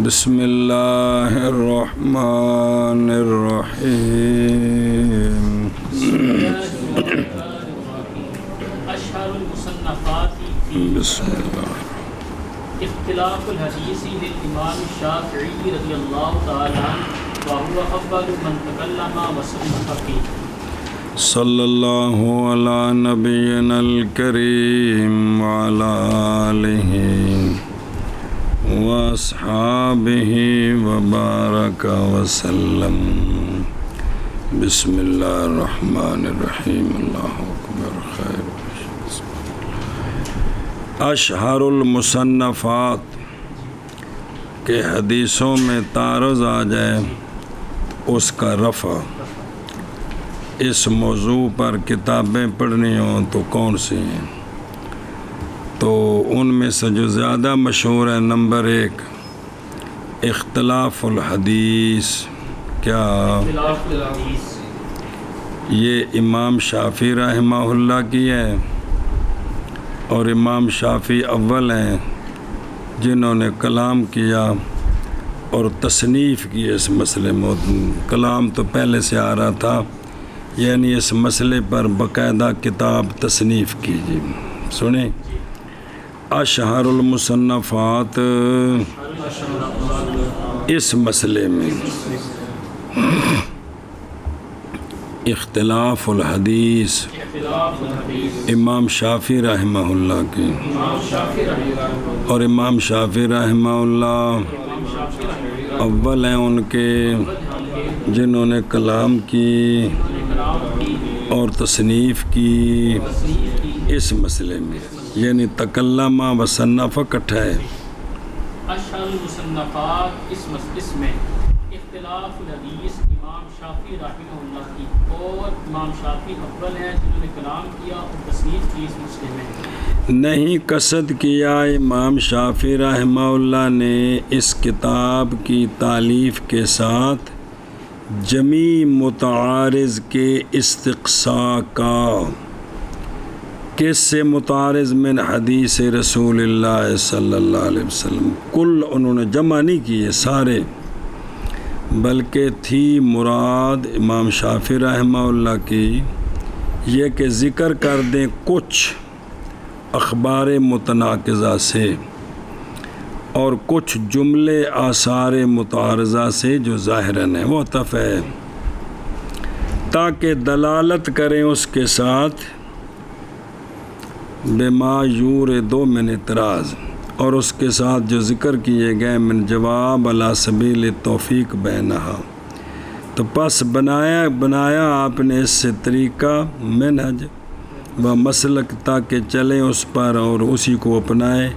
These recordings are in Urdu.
بسم اللہ الرحمن الرحیم اشہر المصنفات بسم اللہ اختلاف الحدیث للامام الشافعی رضی اللہ تعالی عنہ وهو اول من تکلم وصنف فیہ صلی اللہ علی نبینا الکریم وعلی آلہ واصحابہ وبارک وسلم بسم اللہ الرحمن الرحیم اللہ اکبر خیر اشہر المصنفات کہ حدیثوں میں تعارض آ جائے اس کا رفع، اس موضوع پر کتابیں پڑھنی ہوں تو کون سی ہیں؟ تو ان میں سے جو زیادہ مشہور ہے نمبر 1 اختلاف الحدیث. کیا اختلاف الحدیث یہ امام شافعی رحمہ اللہ کی ہے، اور امام شافعی اول ہیں جنہوں نے کلام کیا اور تصنیف کی اس مسئلے میں. کلام تو پہلے سے آ رہا تھا، یعنی اس مسئلے پر باقاعدہ کتاب تصنیف کیجیے. سنیں، اشہر المصنفات اس مسئلے میں اختلاف الحدیث امام شافعی رحمہ اللہ کی، اور امام شافعی رحمہ اللہ اول ہیں ان کے جنہوں نے کلام کی اور تصنیف کی اس مسئلے میں، یعنی تکلم و صنف اکٹھا ہے. اشہر المصنفات اس میں اختلاف الحدیث امام شافعی رحمہ اللہ کی، اور امام شافعی اول ہیں جنہوں نے کلام کیا اور تصنیف کی اس مسئلے میں. نہیں قصد کیا امام شافعی رحمہ اللہ نے اس کتاب کی تالیف کے ساتھ جمیع متعارض کے استقصاء کا. کس سے متعارض؟ من حدیث رسول اللہ صلی اللہ علیہ وسلم. کل انہوں نے جمع نہیں کیے سارے، بلکہ تھی مراد امام شافعی رحمہ اللہ کی یہ کہ ذکر کر دیں کچھ اخبار متناقضہ سے اور کچھ جملے آثار متعارضہ سے جو ظاہراً ہیں وہ طف ہے، تاکہ دلالت کریں اس کے ساتھ بما یوردو من اعتراض، اور اس کے ساتھ جو ذکر کیے گئے من جواب علی سبیل توفیق بینہا. تو پس بنایا آپ نے اس سے طریقہ منہج و مسلک تاکہ چلیں اس پر اور اسی کو اپنائیں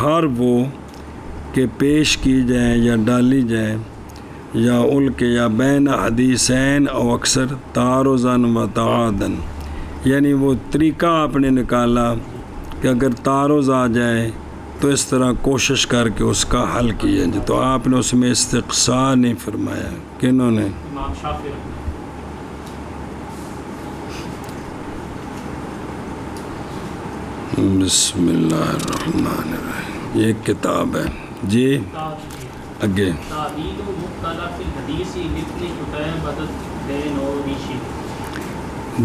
ہر وہ کہ پیش کی جائیں یا ڈالی جائیں یا الکے یا بین حدیثین او اکثر تعارضاً و تعادن. یعنی وہ طریقہ آپ نے نکالا کہ اگر تعارض آ جائے تو اس طرح کوشش کر کے اس کا حل کیا جائے. تو آپ نے اس میں استقصاء نہیں فرمایا. کنہوں نے؟ امام شافعی بسم اللہ الرحمن الرحیم. یہ ایک کتاب ہے جی. آگے تعویل مختلف الحدیث لابن قتیبہ الدینوری.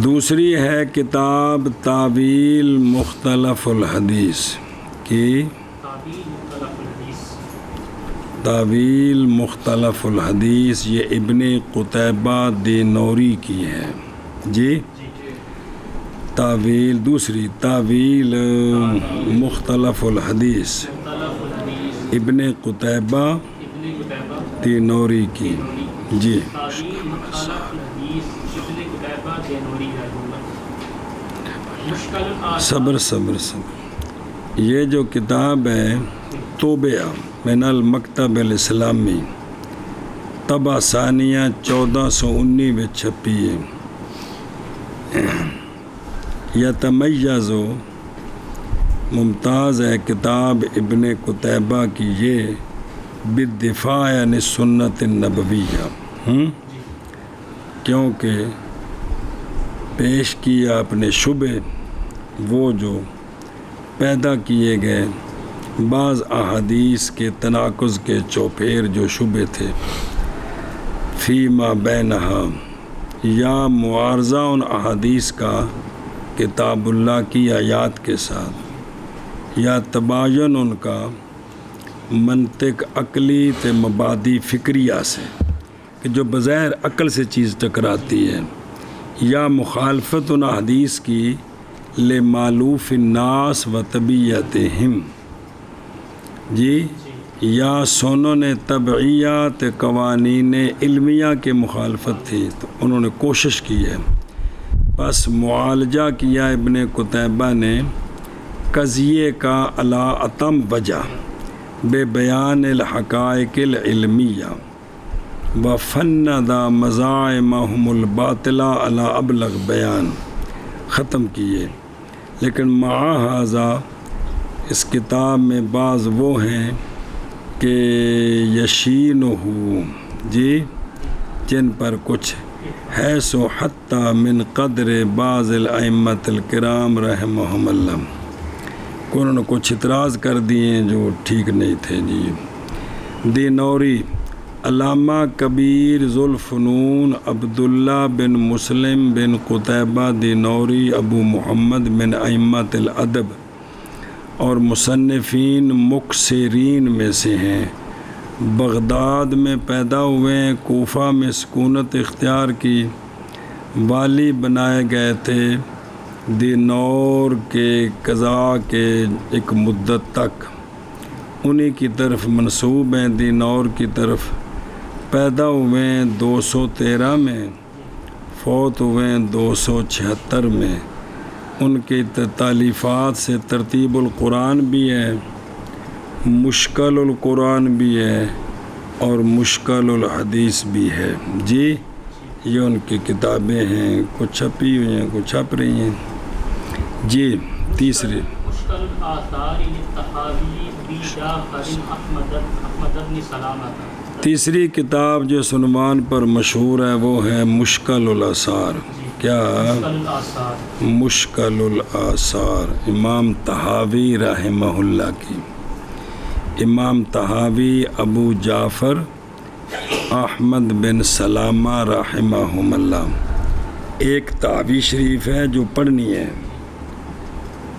دوسری ہے کتاب تعویل مختلف الحدیث کی. تعویل مختلف الحدیث یہ ابن قتیبہ دینوری کی ہے جی. تعویل دوسری تعویل مختلف الحدیث ابن قتیبہ دینوری کی جی. صبر. یہ جو کتاب ہے توبہ من المکتب الاسلامی طبع ثانیہ 1419 میں چھپی ہے. یتمیز ممتاز ہے کتاب ابن قتیبہ کی یہ بالدفاع عن السنت النبویہ، کیونکہ پیش کیا اپنے شبہ وہ جو پیدا کیے گئے بعض احادیث کے تناقض کے چوپیر جو شبہ تھے فیما بینہا، یا معارضہ ان احادیث کا کتاب اللہ کی آیات کے ساتھ، یا تباین ان کا منطق عقلی تے مبادی فکریہ سے کہ جو بظاہر عقل سے چیز ٹکراتی ہے، یا مخالفت ان احادیث کی لمالوف الناس و طبیعتہم، جی، یا سنن طبعیات قوانین علمیہ کے مخالفت تھی، تو انہوں نے کوشش کی ہے۔ بس معالجہ کیا ابن قتیبہ نے قضیے کا علی اتم وجہ بے بیان الحقائق العلمیہ و فند مزاعمہم الباطلہ علی ابلغ بیان، ختم کیے۔ لیکن مع ھذا اس کتاب میں بعض وہ ہیں کہ یشینہ، جی، جن پر کچھ حیث و حتی من قدر بعض الائمۃ الکرام رحمہم اللہ، کہ انہوں نے کچھ اعتراض کر دیے جو ٹھیک نہیں تھے۔ جی، دینوری، علامہ کبیر ذوالفنون عبداللہ بن مسلم بن قتیبہ دینوری ابو محمد من ائمۃ الادب اور مصنفین مکثرین میں سے ہیں، بغداد میں پیدا ہوئے ہیں، کوفہ میں سکونت اختیار کی، والی بنائے گئے تھے دینور کے قضاء کے ایک مدت تک، انہی کی طرف منسوب ہیں، دینور کی طرف پیدا ہوئے ہیں 213 میں، فوت ہوئے ہیں 276 میں۔ ان کی تالیفات سے ترتیب القرآن بھی ہے، مشکل القرآن بھی ہے، اور مشکل الحدیث بھی ہے۔ جی، یہ ان کی کتابیں ہیں، کچھ چھپی ہوئی ہیں، کچھ چھپ رہی ہیں۔ جی، تیسری مشکل الآثار للطحاوی بی جعفر احمد بن سلامہ، تیسری کتاب جو عنوان پر مشہور ہے وہ ہے مشکل الآثار۔ کیا؟ مشکل الآثار، امام طحاوی رحمہ اللہ کی۔ امام طحاوی ابو جعفر احمد بن سلامہ رحمہم اللہ، ایک طحاوی شریف ہے جو پڑھنی ہے،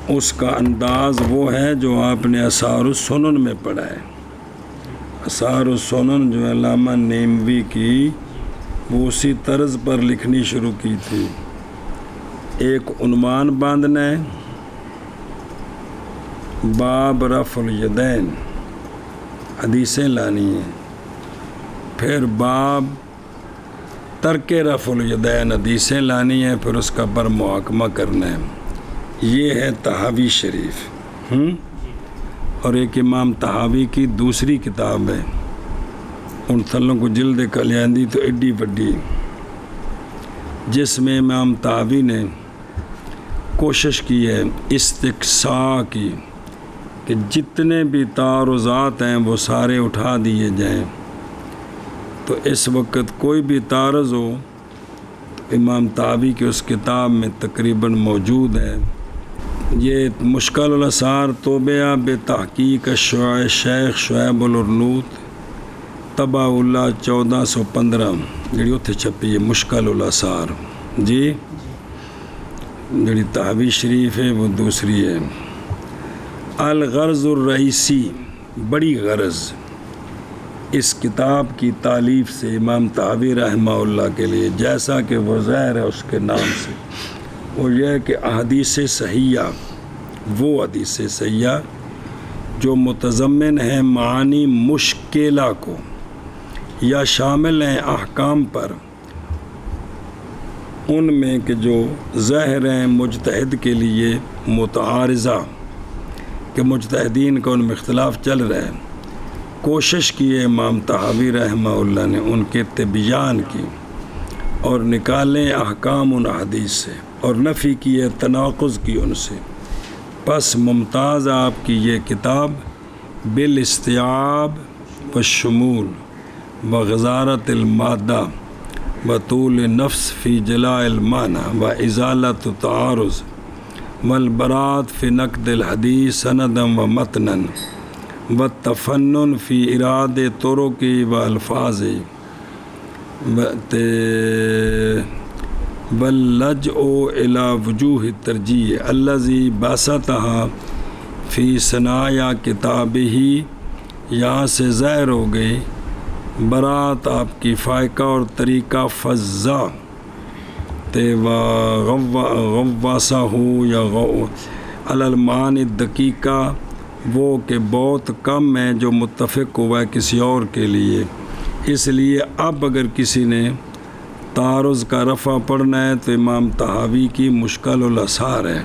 اس کا انداز وہ ہے جو آپ نے آثار السنن میں پڑھا ہے۔ آثار السنن جو علامہ نیموی کی، وہ اسی طرز پر لکھنی شروع کی تھی۔ ایک عنوان باندھنا ہے، باب رفع الیدین، حدیثیں لانی ہیں، پھر باب ترک رفع الیدین، حدیثیں لانی ہیں، پھر اس کا پر محاکمہ کرنا ہے۔ یہ ہے طحاوی شریف۔ اور ایک امام طحاوی کی دوسری کتاب ہے، ان تھلوں کو جلد کلیاندی تو ایڈی وڈی، جس میں امام طحاوی نے کوشش کی ہے استقصاء کی کہ جتنے بھی تعارضات ہیں وہ سارے اٹھا دیے جائیں۔ تو اس وقت کوئی بھی تعارض ہو تو امام طحاوی کی اس کتاب میں تقریباً موجود ہے۔ یہ مشکل الآثار توبیہ بتحقیق شیخ شعیب الارنوط، طبع اللہ 1415، جڑی اتھے چھپی ہے مشکل الآثار۔ جی، جڑی طحاوی شریف ہے وہ دوسری ہے۔ الغرض الرئیسی، بڑی غرض اس کتاب کی تالیف سے امام طحاوی رحمہ اللہ کے لیے، جیسا کہ وہ ظاہر ہے اس کے نام سے، وہ یہ ہے کہ احادیث صحیحہ، وہ حدیث صحیحہ جو متضمن ہیں معانی مشکلہ کو یا شامل ہیں احکام پر، ان میں کہ جو ظاہر ہیں مجتہد کے لیے متعارضہ، کہ مجتہدین کا ان میں اختلاف چل رہا ہے، کوشش کی ہے امام طحاوی رحمہ اللہ نے ان کے تبیان کی اور نکالیں احکام ان حدیث سے، اور نفی کی ہے تناقض کی ان سے۔ پس ممتاز آپ کی یہ کتاب بالاستیعاب والشمول وغزارت المادہ بطول نفس فی جلاء المعنی و ازالت التعارض والبراءت فی نقد الحدیث سندا و متنا والتفنن فی اراد طرق و الفاظ واللجء الی وجوہ الترجیح الذی بسطها فی ثنایا کتابہ. یہاں سے ظاہر ہو گئی برات آپ کی فائقہ اور طریقہ فضا غواسہ ہو یا الالمان دقیقہ وہ کہ بہت کم ہے جو متفق ہوا ہے کسی اور کے لیے. اس لیے اب اگر کسی نے تعارض کا رفع پڑھنا ہے تو امام طحاوی کی مشکل الاثار ہے،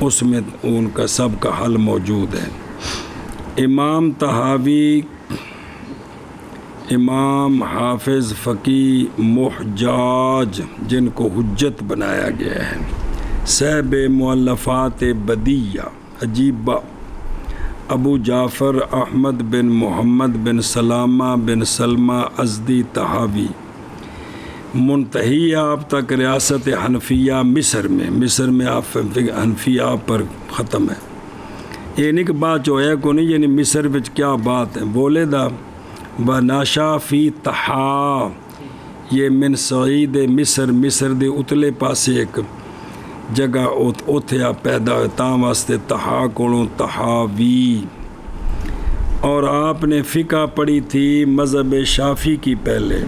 اس میں ان کا سب کا حل موجود ہے. امام طحاوی امام حافظ فقی محجاج جن کو حجت بنایا گیا ہے، صاحب مؤلفات بدیہ عجیبہ، ابو جعفر احمد بن محمد بن سلامہ بن سلمہ ازدی طحاوی، منتہی آپ تک ریاست حنفیہ مصر میں آپ حنفیہ پر ختم ہے. یہ نہیں کہ بات جو ہے کو نہیں، یعنی مصر وچ کیا بات ہے. بولے دا بناشا فی تحا، یہ من صعید مصر دے اتلے پاسے ایک جگہ اوتھے آپ پیدا ہوئے، تاں واسطے تحا کولوں تحاوی. اور آپ نے فقہ پڑھی تھی مذہب شافعی کی پہلے،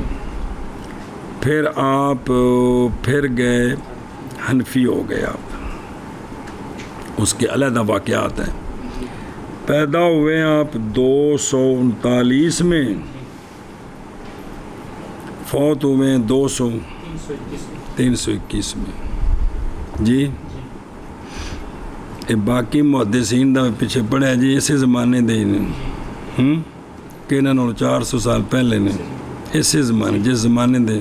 پھر آپ پھر گئے حنفی ہو گئے. آپ اس کے علیحدہ واقعات ہیں. پیدا ہوئے آپ 239 میں، فوت ہوئے 321 میں. جی باقی محدثین دا پیچھے پڑھا جی اسی زمانے دے کہ انہوں 400 سال پہلے نے، اسی زمانے جس زمانے دے.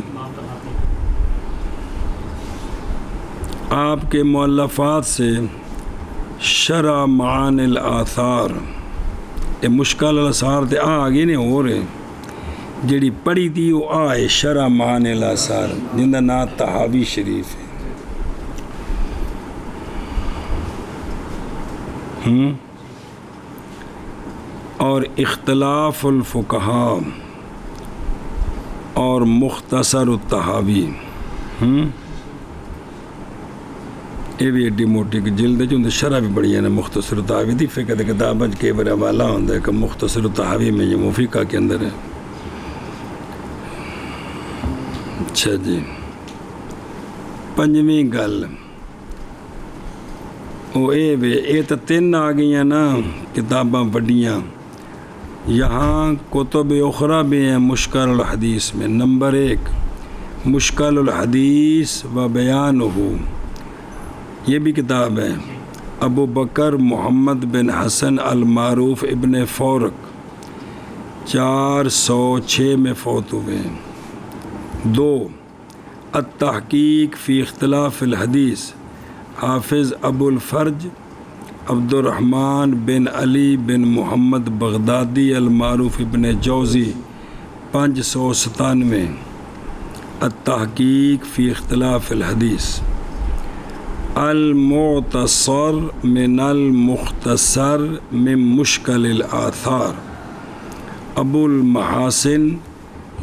آپ کے مؤلفات سے شرح معانی الآثار، یہ مشکل الاثار تے آگے نہیں ہو رہے، جڑی پڑھی تھی وہ آئے شرح معانی الآثار جن کا نام طحاوی شریف ہے. اور اختلاف الفقہاء اور مختصر الطحاوی، یہ بھی ایڈی موٹی جلد ہے جو شرح بھی بڑی ہے نا. مختصر الطحاوی دی فقہ دی کتاب کے بڑا حوالہ ہوتا ہے کہ مختصر الطحاوی میں یہ فقہ کے اندر ہے. اچھا جی، پنجویں گل وہ یہ تو 3 آ گئی ہیں نا کتاباں وڈیاں. یہاں کتب اخرى بھی ہیں مشکل الحدیث میں. نمبر 1 مشکل الحدیث و بیانہ، یہ بھی کتاب ہے. ابو بکر محمد بن حسن المعروف ابن فورق 406 میں فوت ہوئے ہیں. 2 التحقیق فی اختلاف الحدیث، حافظ ابو الفرج عبد الرحمن بن علی بن محمد بغدادی المعروف ابن جوزی 597. التحقیق فی اختلاف الحدیث. المعتصر من المختصر من مشکل الآثار، ابو المحاسن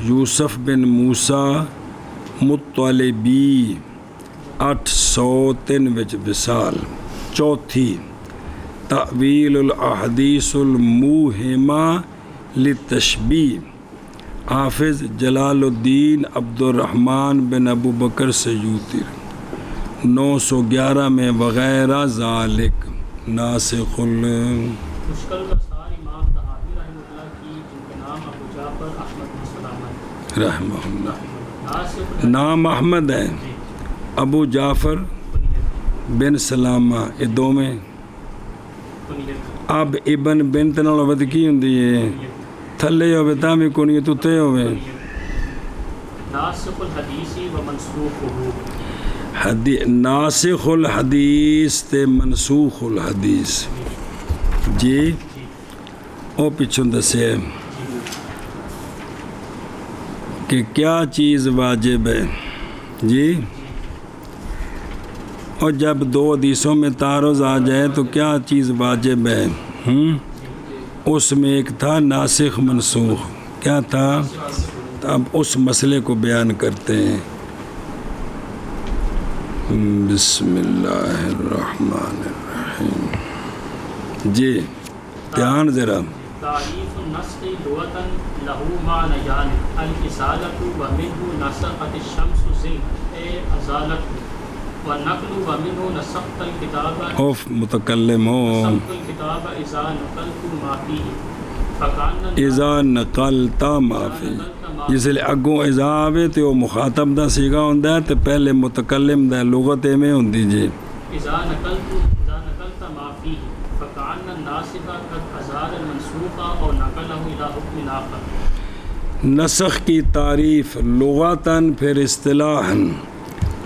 یوسف بن موسیٰ مطلبی 803 وچ وصال. 4 تأویل الاحادیث الموہمہ للتشبیہ، حافظ جلال الدین عبد الرحمن بن ابو بکر سیوطی 911 میں. وغیرہ ذالک ناسخ مشکل الاثار امام طحاوی رحمہ اللہ کی، جن کا نام ابو جعفر احمد بن سلامہ رحمہ اللہ، نام احمد ہے، ابو جعفر بن سلامہ، یہ دو میں. اب ابن بنت نال ہوے کی ہوندی ہے، تھلے ہوے تاں بھی کنیت تے ہوے. ناسخ الحدیث و منسوخہ، ناسخ الحدیث تے منسوخ الحدیث. جی او پچھوں دسے کہ کیا چیز واجب ہے. جی اور جب 2 حدیثوں میں تعارض آ جائے تو کیا چیز واجب ہے. اس میں ایک تھا ناسخ منسوخ. کیا تھا؟ اب اس مسئلے کو بیان کرتے ہیں. بسم اللہ الرحمن الرحیم. جی دھیان ذرا. تعریف النسخ لغتاً له معنیان الازالۃ ومنہ نسخت الشمس ظل ازالت والنقل ومنہ نسخت الکتاب اوف متکلم ہو. نسخت الکتاب اذا نقلت ما فیہ فکان اذا نقلتا ما فی. جس لیے اگوں اذا آوے تو وہ مخاطب دا سیگا ہوندا ہے تے پہلے متکلم دا لغت میں ہوندی. جی اذا نقلت ما فیہ فکان الناسخ قد ازال المنسوخ اور نقلہ الی حکم آخر. نسخ کی تعریف لغتاً پھر اصطلاحاً.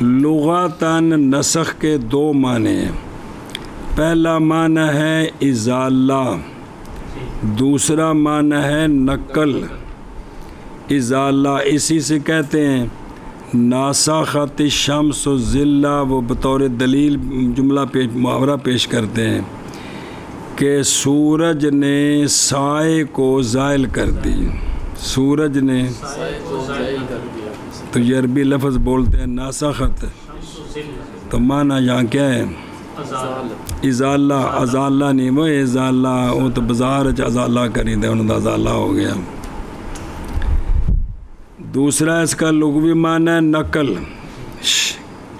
لغتاً نسخ کے دو معنی ہیں. پہلا معنی ہے ازالہ، دوسرا معنی ہے نقل. ازالہ اسی سے کہتے ہیں ناسخت الشمس الظل. وہ بطور دلیل جملہ محاورہ پیش کرتے ہیں کہ سورج نے سائے کو زائل کر دی. سورج نے تو یہ عربی لفظ بولتے ہیں ناسخت، تو معنی یہاں کیا ہے؟ ازالہ. ازالہ نہیں وہ ازالہ، وہ تو بازار ازالہ کری دے انہوں دا ازالہ ہو گیا. دوسرا اس کا لغوی معنی ہے نقل،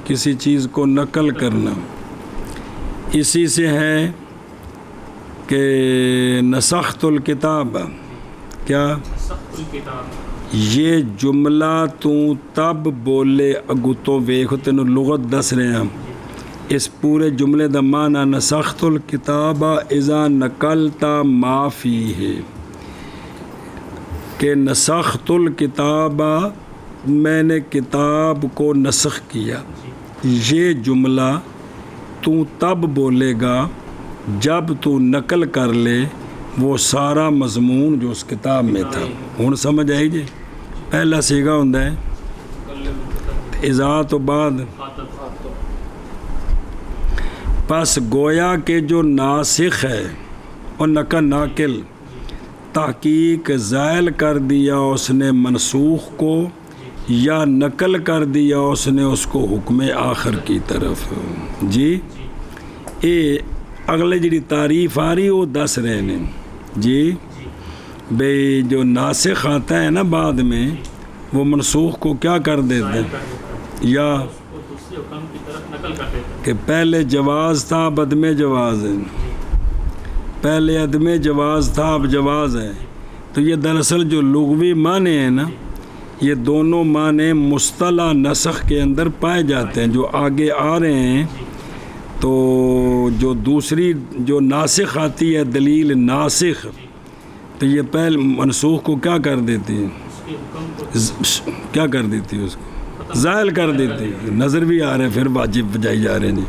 کسی چیز کو نقل کرنا. اسی سے ہے کہ نسخت الکتاب. کیا؟ نسخت الکتاب. یہ جملہ تو تب بولے اگو تو ویکھو تینوں لغت دس رہے ہیں. اس پورے جملے دا معنی نسخت الکتاب اذا نقلتا ما فیہ، کہ نسخت الکتاب میں نے کتاب کو نسخ کیا. یہ جملہ تو تب بولے گا جب تو نقل کر لے وہ سارا مضمون جو اس کتاب میں تھا. ہن سمجھ آئی جی؟ پہلا سیگا ہوندا ہے اذا تو بعد. پس گویا کہ جو ناسخ ہے اور ناقل تحقیق زائل کر دیا اس نے منسوخ کو، یا نقل کر دیا اس نے اس کو حکم آخر کی طرف. جی اے اگلے جڑی تعریف آ رہی وہ دس رہے ہیں. جی بھئی جو ناسخ آتا ہے نا بعد میں وہ منسوخ کو کیا کر دیتے ہیں، یا کہ پہلے جواز تھا اب عدم جواز ہے، پہلے عدم جواز تھا اب جواز ہے. تو یہ دراصل جو لغوی معنی ہیں نا، یہ دونوں معنی مصطلح نسخ کے اندر پائے جاتے ہیں. جو آگے آ رہے ہیں تو جو دوسری جو ناسخ آتی ہے دلیل ناسخ، تو یہ پہلے منسوخ کو کیا کر دیتی ہے؟ کیا کر دیتی ہے؟ اس کو زائل کر دیتی ہے. نظر بھی آ رہے ہیں پھر واجب بجائی جا رہے ہیں. جی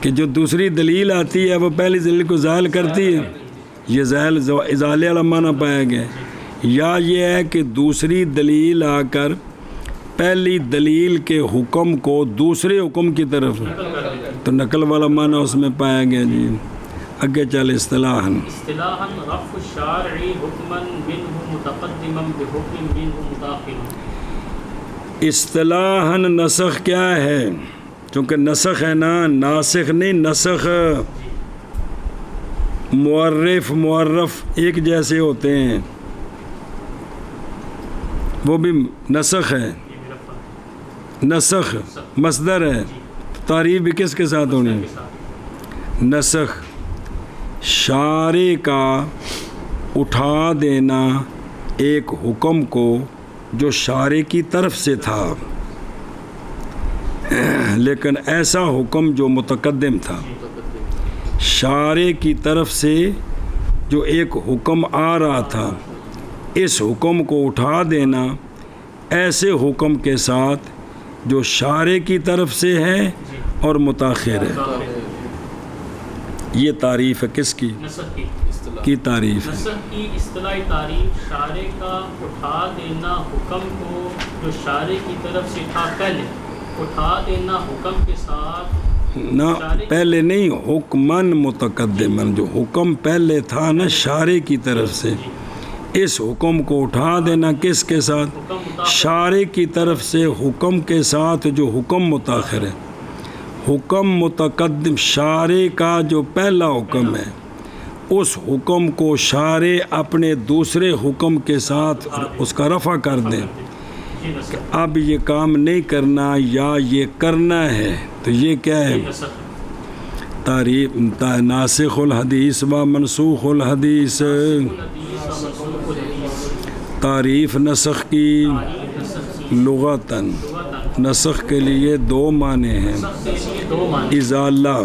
کہ جو دوسری دلیل آتی ہے وہ پہلی دلیل کو زائل کرتی ہے. یہ زائل ازالے والا معنی پایا گیا. یا یہ ہے کہ دوسری دلیل آ کر پہلی دلیل کے حکم کو دوسرے حکم کی طرف، تو نقل والا معنی اس میں پایا گیا. جی اگے چل اصطلاحاً. اصطلاحاً رفع الشارع حکما منہ متقدما بحکم منہ متاخرا. اصطلاحاً نسخ کیا ہے؟ چونکہ نسخ ہے نا، ناسخ نہیں. نسخ معرف ایک جیسے ہوتے ہیں، وہ بھی نسخ ہے. نسخ مصدر ہے، تعریف بھی کس کے ساتھ ہونی ہے؟ نسخ. شارع کا اٹھا دینا ایک حکم کو جو شارع کی طرف سے تھا، لیکن ایسا حکم جو متقدم تھا. شارع کی طرف سے جو ایک حکم آ رہا تھا، اس حکم کو اٹھا دینا ایسے حکم کے ساتھ جو شارع کی طرف سے ہے اور متاخر ہے. یہ تعریف ہے کس کی؟ نسخ کی تعریف ہے. نسخ کی اصطلاحی تعریف شارع کا اٹھا دینا حکم کو جو شارع کی طرف سے تھا پہلے، اٹھا دینا حکم کے ساتھ نہ پہلے نہیں، حکمن متقدمن، جو حکم پہلے تھا نا شارع کی طرف سے، اس حکم کو اٹھا دینا کس کے ساتھ؟ شارع کی طرف سے حکم کے ساتھ جو حکم متاخر ہے، حکم متقدم شارع کا جو پہلا حکم ہے اس حکم کو شارع اپنے دوسرے حکم کے ساتھ اس کا رفع کر دیں کہ اب یہ کام نہیں کرنا یا یہ کرنا ہے، تو یہ کیا ہے؟ تعریف ناسخ الحدیث و منسوخ الحدیث۔ تعریف نسخ کی لغتاً، نسخ کے لیے دو معنی ہیں، ازالہ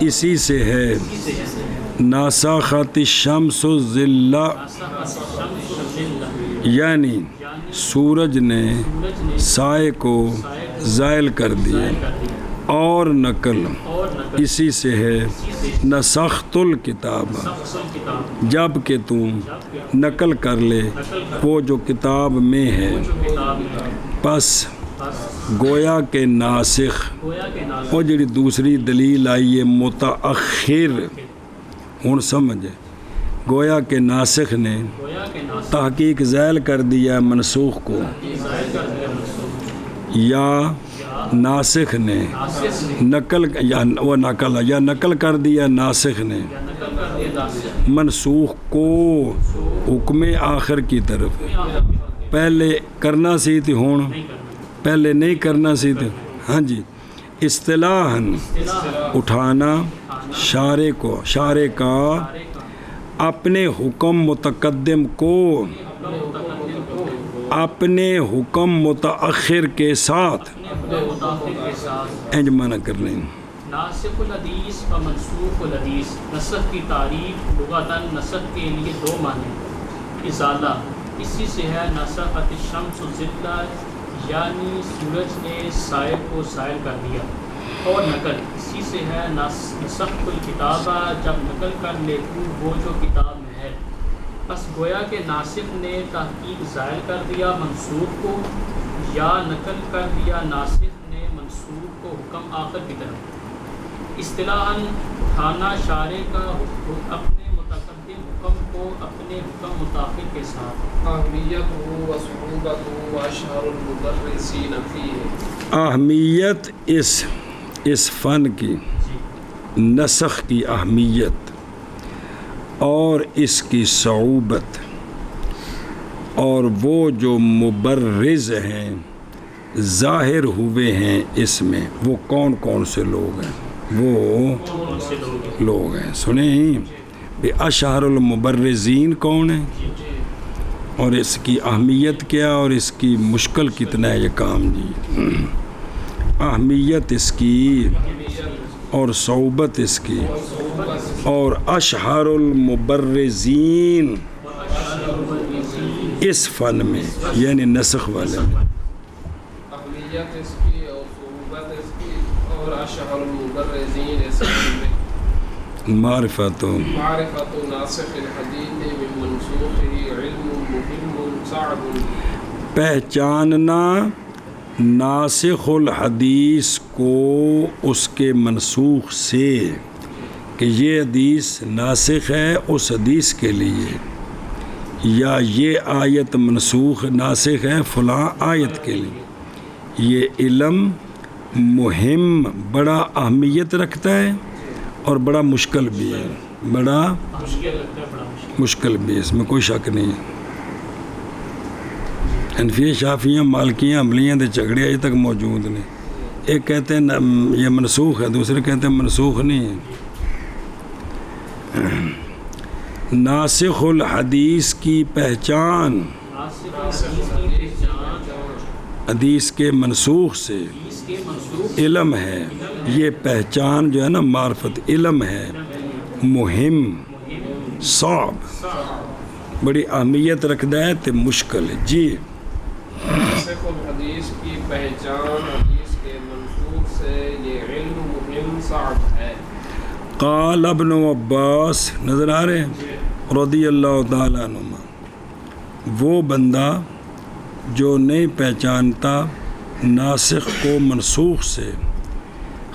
اسی سے ہے، ناسخت الشمس الظلہ یعنی سورج نے سائے کو زائل کر دیا، اور نقل اسی سے ہے، نسخت الکتاب جب کہ تم نقل کر لے وہ جو کتاب میں ہے، پس گویا کے ناسخ وہ جڑی دوسری دلیل آئی ہے متأخر، ہن سمجھے گویا کے ناسخ نے تحقیق زائل کر دیا منسوخ کو، یا ناسخ نے نقل یا نقل کر دیا ناسخ نے منسوخ کو حکم آخر کی طرف، پہلے کرنا سی تھی ہون پہلے نہیں کرنا سی تھی، ہاں جی، اصطلاحاً اٹھانا شارع کا اپنے حکم متقدم کو اپنے حکم متأخر کے ساتھ انجمانہ کر لیں۔ ناسخ الحدیث و منسوخ الحدیث، نسخ کی تعریف لغتاً نسخ کے لیے دو معنی، ازالہ اسی سے ہے، نسخت الشمس الظلہ یعنی سورج نے سائے کو زائل کر دیا، اور نقل اسی سے ہے، نسخت الکتابہ جب نقل کر لے وہ جو کتاب میں ہے، بس گویا کہ ناسخ نے تحقیق زائل کر دیا منسوخ کو، یا نقل کر دیا ناسخ نے منسوخ کو حکم آخر کی طرف، اصطلاحاً اٹھانا شارع کا اپنے متقدم حکم کو اپنے حکم متاخر کے ساتھ، اہمیت اس فن کی، نسخ کی اہمیت اور اس کی صعوبت، اور وہ جو مبرز ہیں ظاہر ہوئے ہیں اس میں، وہ کون کون سے لوگ ہیں؟ وہ لوگ ہیں سنیں بھی اشہر المبرزین کون ہیں، اور اس کی اہمیت کیا اور اس کی مشکل کتنا ہے یہ کام جی، اہمیت اس کی اور صعوبت اس کی، اور اشہر المبرزین اس فن میں یعنی نسخ والے میں، اہمیت اس کی اور صعوبت اس کی اور اشہر المبرزین اس فن میں، معرفت ناسخ الحدیث من منسوخہ علم مهم صعب، پہچاننا ناسخ الحدیث کو اس کے منسوخ سے کہ یہ حدیث ناسخ ہے اس حدیث کے لیے، یا یہ آیت منسوخ ناسخ ہے فلاں آیت کے لیے، یہ علم مہم بڑا اہمیت رکھتا ہے اور بڑا مشکل بھی ہے، بڑا مشکل بھی ہے، اس میں کوئی شک نہیں ہے۔ حنفیہ شافیہ مالکیہ حنبلیہ دے جھگڑے اجے تک موجود نے، ایک کہتے ہیں یہ منسوخ ہے، دوسرے کہتے ہیں منسوخ نہیں ہے۔ ناسخ الحدیث کی پہچان حدیث کے منسوخ سے علم ہے، یہ پہچان جو ہے نا معرفت علم ہے، مہم صعب بڑی اہمیت رکھتا ہے تے مشکل ہے جی۔ ناسخ الحدیث کی پہچان حدیث کے منسوخ سے یہ علم مہم صعب ہے۔ قال ابن عباس نظر آ رہے ہیں رضی اللہ تعالیٰ عنہما، وہ بندہ جو نہیں پہچانتا ناسخ کو منسوخ سے،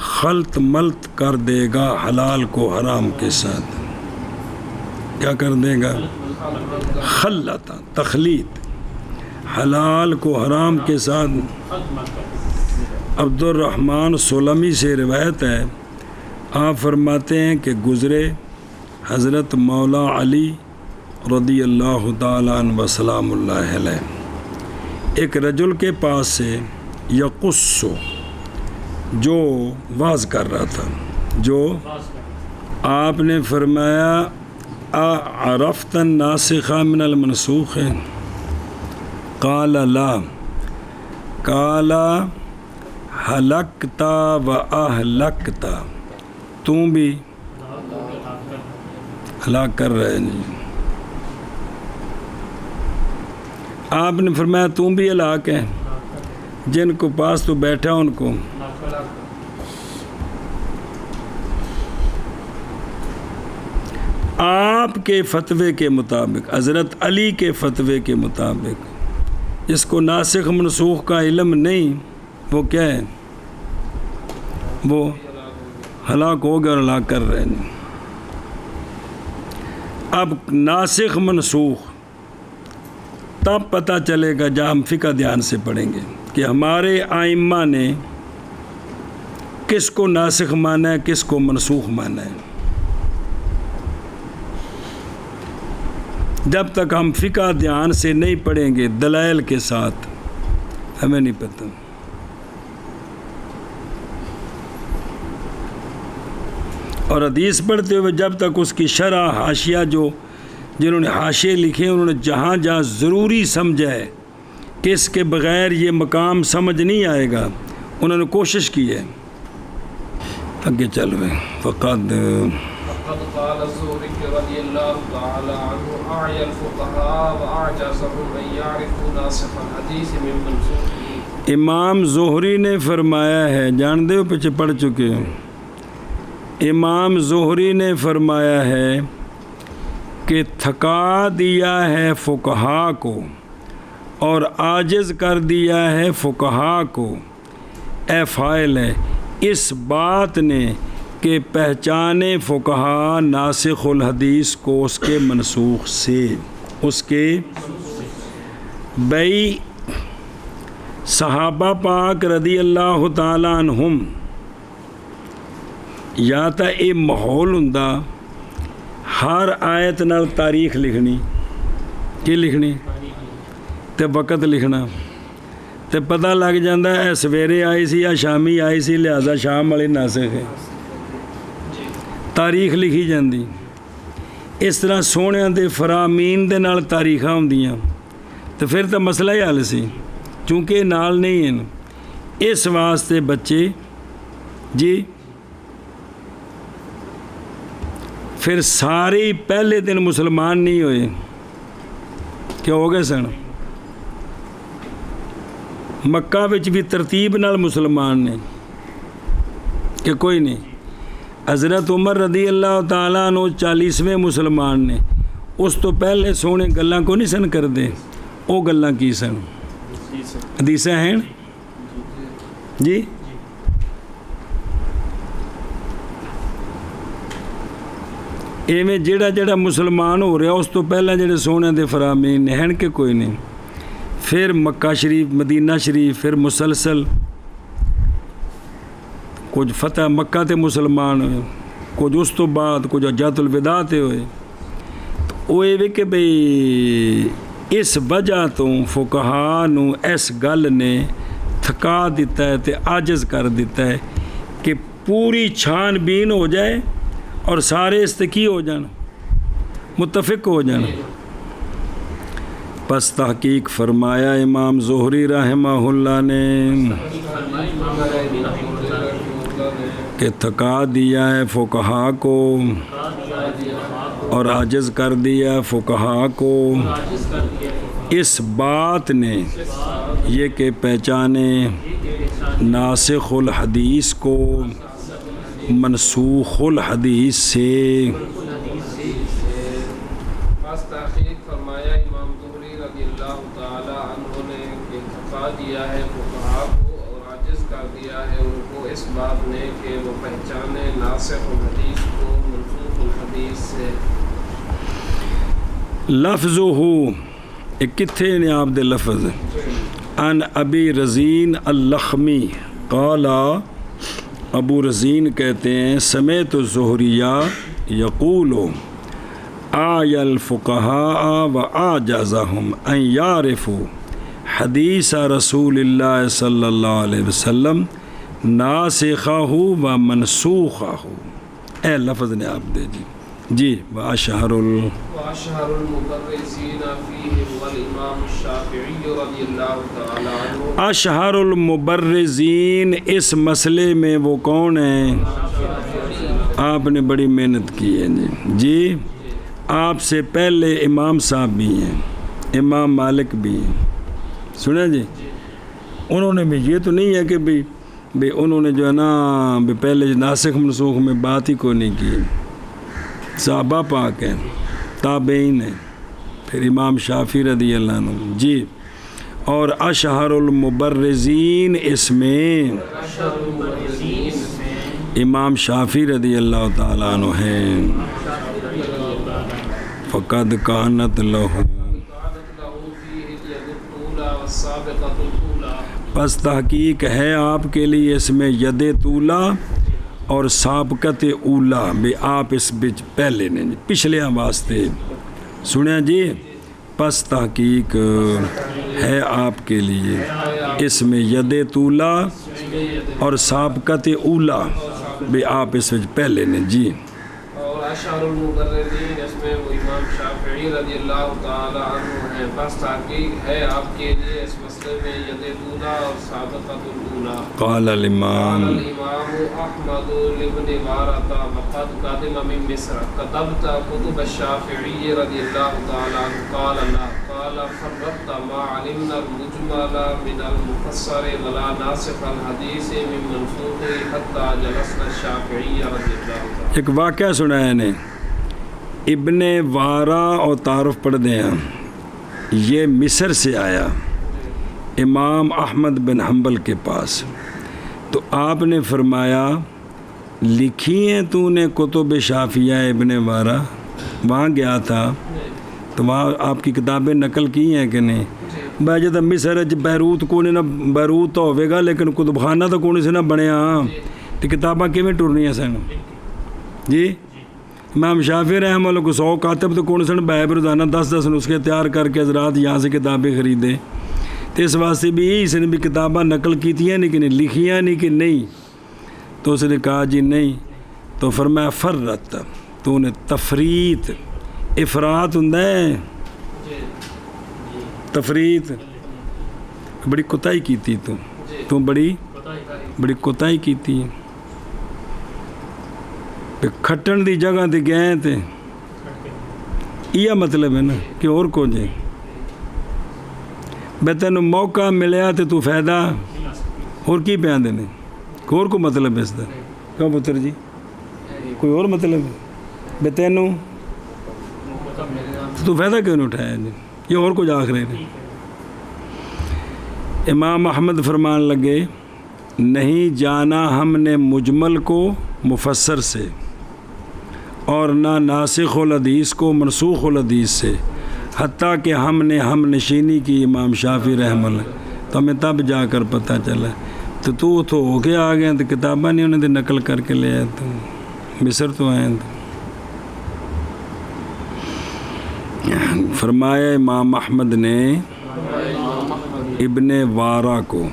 خلط ملط کر دے گا حلال کو حرام کے ساتھ. کیا کر دے گا؟ خلط، تخلیط، حلال کو حرام کے ساتھ. عبد الرحمن سلمی سے روایت ہے، آپ فرماتے ہیں کہ گزرے حضرت مولا علی رضی اللہ تعالیٰ عنہ وسلام اللہ علیہ ایک رجل کے پاس سے یقص جو واز کر رہا تھا، جو آپ نے فرمایا عرفت الناسخ من المنسوخ ہے؟ قال لا. قال ہلکتا و اہلکتا، تم بھی ہلاک کر رہے نہیں. آپ نے فرمایا تم بھی ہلاک ہے، جن کو پاس تو بیٹھا ان کو. آپ کے فتوے کے مطابق، حضرت علی کے فتوے کے مطابق، جس کو ناسخ منسوخ کا علم نہیں، وہ کیا ہے؟ وہ ہلاک ہو گیا اور ہلاک کر رہے ہیں. اب ناسخ منسوخ تب پتہ چلے گا جب ہم فقہ دھیان سے پڑھیں گے کہ ہمارے ائمہ نے کس کو ناسخ مانا ہے، کس کو منسوخ مانا ہے. جب تک ہم فقہ دھیان سے نہیں پڑھیں گے دلائل کے ساتھ، ہمیں نہیں پتہ. اور حدیث پڑھتے ہوئے جب تک اس کی شرح حاشیہ جنہوں نے حاشیے لکھے انہوں نے جہاں جہاں ضروری سمجھا ہے کہ اس کے بغیر یہ مقام سمجھ نہیں آئے گا، انہوں نے کوشش کی ہے. آگے چل رہے فقد قال الزهري رضي الله تعالى عنه أعيا الفقهاء وأعجزهم أن يعرفوا ناسخ الحديث من منسوخه. امام زہری نے فرمایا ہے، جان دے ہو پیچھے پڑھ چکے ہیں، امام زہری نے فرمایا ہے کہ تھکا دیا ہے فقہاء کو اور عاجز کر دیا ہے فقہاء کو، اے فاعل ہے، اس بات نے کہ پہچانے فقہاء ناسخ الحدیث کو اس کے منسوخ سے، اس کے بھئی صحابہ پاک رضی اللہ تعالیٰ عنہم یا تا یہ ماحول ہوندا ہر آیت نال تاریخ لکھنی، کی لکھنی تے وقت لکھنا، تے پتہ لگ جاندہ ہے سویرے آئی سی یا شامی آئی سی لہذا شام والے ناسخ ہے، تاریخ لکھی جاندی. اس طرح سونے دے فرامین دے نال تاریخاں ہوندیاں تو پھر تو مسئلہ ہی حل سی، چونکہ نال نہیں ہیں. اس واسطے بچے جی پھر سارے پہلے دن مسلمان نہیں ہوئے، کیا ہو گئے سن؟ مکہ وچ بھی ترتیب نال مسلمان نے کہ کوئی نہیں. حضرت عمر رضی اللہ تعالیٰ عنہ 40ویں مسلمان نے، اس تو پہلے سونے گلاں کو نہیں سن کر دے، وہ گلاں کی سن؟ حدیثیں ہیں جی. ایویں جڑا مسلمان ہو رہا اس تو پہلے جڑے سونے دے فرامین ہیں کہ کوئی نہیں. پھر مکہ شریف، مدینہ شریف، پھر مسلسل کچھ فتح مکہ تے مسلمان ہوئے، کچھ اس تو بعد کچھ حجۃ الوداع تے ہوئے. وہ یہ کہ بھئی اس وجہ تو فقہاء نو اس گل نے تھکا دیتا ہے تے عاجز کر دیتا ہے کہ پوری چھان بین ہو جائے اور سارے استقی ہو جان، متفق ہو جان. پس تحقیق فرمایا امام زہری رحمہ اللہ نے کہ تھکا دیا ہے فقہاء کو اور عاجز کر دیا فقہاء کو اس بات نے یہ کہ پہچانے ناسخ الحدیث کو منسوخ الحدیث سے. بس تحقیق فرمایا امام زہری رضی اللہ تعالی عنہ نے کہ تھکا دیا ہے فقہاء کو اور عاجز کر دیا ہے ان کو اس بات نے کہ کہ وہ پہچانے ناسخ الحدیث کو منسوخ الحدیث سے۔ لفظ ہو کتنے نے آپ دے لفظ ان ابی رزین اللخمی قال ابو رزین کہتے ہیں سمیت الزہریہ یقول آی الفقہاء و اعجزہم ان یعرفوا حدیث رسول اللہ صلی اللہ علیہ وسلم ناسخہ و منسوخہ۔ اے لفظ نے آپ دے جی واشہر المبرزین فیہ والامام الشافعی رضی اللہ تعالی عنہ۔ اشہر المبرزین اس مسئلے میں وہ کون ہیں؟ آپ نے بڑی محنت کی ہے جی آپ سے پہلے امام صاحب بھی ہیں، امام مالک بھی ہیں، سنیں جی انہوں نے بھی یہ تو نہیں ہے کہ بھی انہوں نے جو ہے نا پہلے ناسخ منسوخ میں بات ہی کو نہیں کی، صحابہ پاک ہیں، تابعین ہیں، پھر امام شافعی رضی اللہ عنہ جی۔ اور اشہر المبرزین اس میں امام شافعی رضی اللہ تعالیٰ عنہ ہیں۔ فقد کانت لہو پس تحقیق ہے آپ کے لیے اس میں ید طولا اور سابقت اولا بھی آپ اس بچ پہلے نے پچھلے واسطے سنیں جی پس تحقیق ہے آپ کے لیے اس میں ید طولا اور سابقت اولا بھی آپ اس بچ پہلے نے جی۔ اور اشہر المبرزین اس میں وہ امام شافعی رضی اللہ تعالی عنہ ہیں، بس تحقیق ہے آپ کے لیے اس مسئلے میں ید طولا اور سابقۃ الاولا۔ قال الامام احمد لابن وارثہ وقد قدم من مصر كتبت كتب الشافعی رضی اللہ تعالی عنہ قال لا قال فرقت ما علمنا المجمل من المفسر ولا ناسخ الحدیث من منسوخ حتى جلسنا الشافعی رضی اللہ تعالی۔ ایک واقعہ سنایا نے ابن وارا اور تعارف پڑھ دیں ہم، یہ مصر سے آیا امام احمد بن حنبل کے پاس، تو آپ نے فرمایا لکھی ہیں تو نے کتب شافعیہ ابن وارا، وہاں گیا تھا تو وہاں آپ کی کتابیں نقل کی ہیں کہ نہیں؟ بھائی جب مصر بیروت کو نہ بیروت تو ہوئے گا لیکن کتب خانہ تو کون سے نہ بنے ہاں تو کتاباں کیویں ٹرنیاں سن جی۔ امام شافعی رحمہ اللہ کو 100 کاتب تو کون سن بائب روزانہ 10 نسخے تیار کر کے حضرات یہاں سے کتابیں خریدیں، تو اس واسطے بھی یہی اس نے بھی کتاباں نقل کیتیاں نہیں کہ نہیں لکھیاں نہیں کہ نہیں، تو اس نے کہا جی نہیں، تو فرمایا فرت تو نے تفریط افراط ہوندا ہے تفریط بڑی کوتاہی کیتی تو بڑی کوتاہی کیتی کھٹن دی جگہ تے گئے تے یہ مطلب ہے نا کہ اور کو جے بے تینوں موقع ملیا تے تو فائدہ اور کی پہ آندے نے اور کو مطلب ہے اس دا کیوں پتر جی کوئی اور مطلب ہے بے تینوں تو فائدہ کیوں نہیں اٹھایا جی یہ اور کچھ آخ رہے ہیں۔ امام احمد فرمان لگے نہیں جانا ہم نے مجمل کو مفسر سے اور نہ ناسخ الحدیث کو منسوخ الحدیث سے، حتیٰ کہ ہم نے ہم نشینی کی امام شافعی رحمہ اللہ، تو ہمیں تب جا کر پتہ چلا تو ہو کے آ گئے تو کتابیں نہیں انہیں نقل کر کے لے آئے تو مصر تو آئے تو فرمایا امام احمد نے ابن وارا کو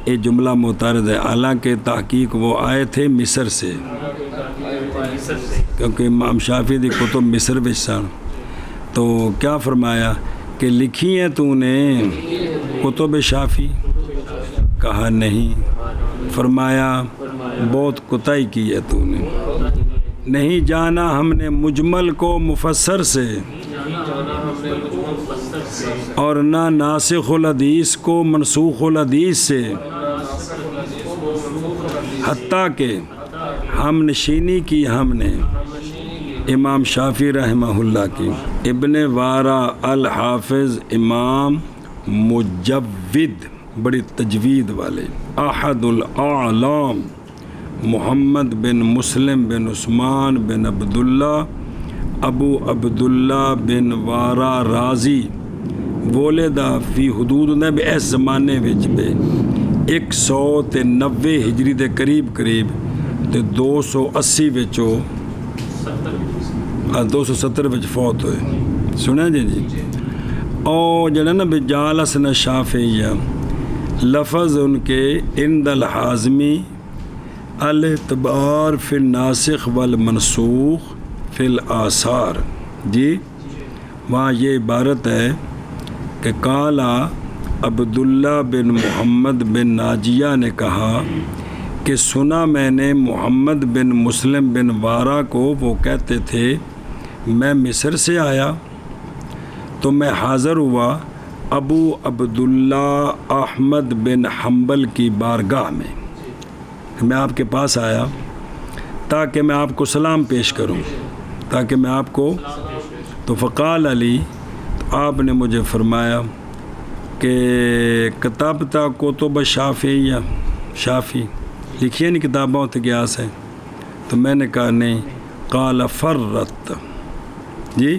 یہ جملہ معترض ہے، حالانکہ تحقیق وہ آئے تھے مصر سے کیونکہ امام شافعی دی کتب مصر وچ سن، تو کیا فرمایا کہ لکھی ہیں تو نے کتب شافعی؟ کہا نہیں، فرمایا بہت کوتاہی کی ہے تو نے، نہیں جانا ہم نے مجمل کو مفسر سے اور نہ ناسخ الحدیث کو منسوخ الحدیث سے، حتیٰ کہ ہم نشینی کی ہم نے امام شافعی رحمہ اللہ کی۔ ابن وارا الحافظ امام مجود بڑی تجوید والے، احد الاعلام محمد بن مسلم بن عثمان بن عبداللہ ابو عبداللہ بن وارا رازی ولدا فی حدود نے بھی اس زمانے وچ بے 190 ہجری دے قریب تے 280 وچوں 270 وچ فوت ہوئے. سنیں جی او جڑا نا بجالسنا شافعیہ لفظ ان کے عند الحازمی الاعتبار فی الناسخ والمنسوخ فی الآثار. جی وہاں یہ عبارت ہے کہ قالا عبداللہ بن محمد بن ناجیہ نے کہا کہ سنا میں نے محمد بن مسلم بن وارا کو، وہ کہتے تھے میں مصر سے آیا تو میں حاضر ہوا ابو عبداللہ احمد بن حنبل کی بارگاہ میں آپ کے پاس آیا تاکہ میں آپ کو سلام پیش کروں، تاکہ میں آپ کو. تو فقال علی، تو آپ نے مجھے فرمایا کہ کتابتا کتب شافعیہ، شافی لکھیے نہیں کتابوں تے گیاس ہے. تو میں نے کہا نہیں. قال فرت، جی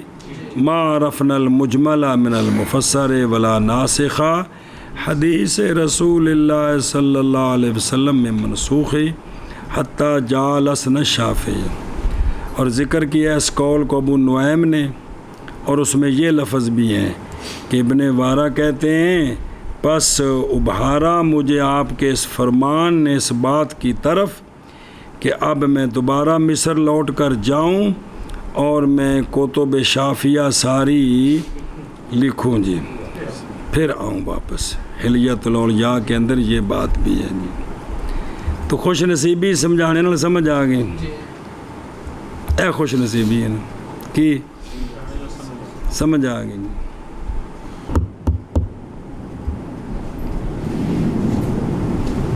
ما عرفنا المجمل من المفسر ولا ناسخہ حدیث رسول اللہ صلی اللہ علیہ وسلم میں منسوخ حتی جالسنا الشافعی. اور ذکر کیا اس قول کو ابو نعیم نے، اور اس میں یہ لفظ بھی ہیں کہ ابن وارا کہتے ہیں پس ابھارا مجھے آپ کے اس فرمان نے اس بات کی طرف کہ اب میں دوبارہ مصر لوٹ کر جاؤں اور میں کتب شافعیہ ساری لکھوں. جی پھر آؤں واپس. حلیۃ الاولیاء کے اندر یہ بات بھی ہے. جی تو خوش نصیبی سمجھانے نال سمجھ آ گئی. اے خوش نصیبی ہے نا کہ سمجھ آ گئی.